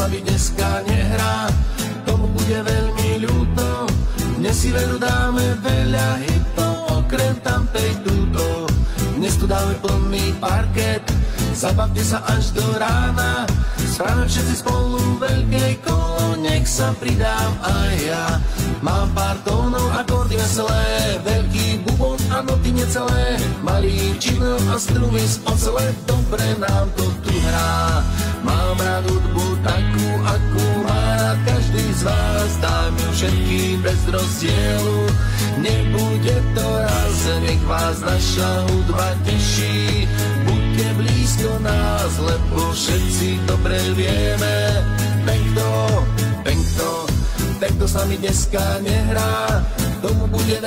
sa mi dneska nehrá, tomu bude veľmi ľúto. Dnes si veru dáme veľa hitov, okrem tamtej túto. Dnes tu dáme plný parket, zabavte sa až do rána. Správame všetci spolu veľké kolo, nech sa pridám aj ja. Mám pár tónov, akordy veselé, veľký bubon a noty necelé, malý činel a strumy z ocele, dobre nám to tu hrá. Mám rád hudbu takú, akú má rád každý z vás, dám ju všetkým bez rozdielu. Nebude to raz, nech vás naša hudba teší. Buďte blízko nás, lebo všetci dobre vieme. Ten, kto sa mi dneska nehrá, tomu bude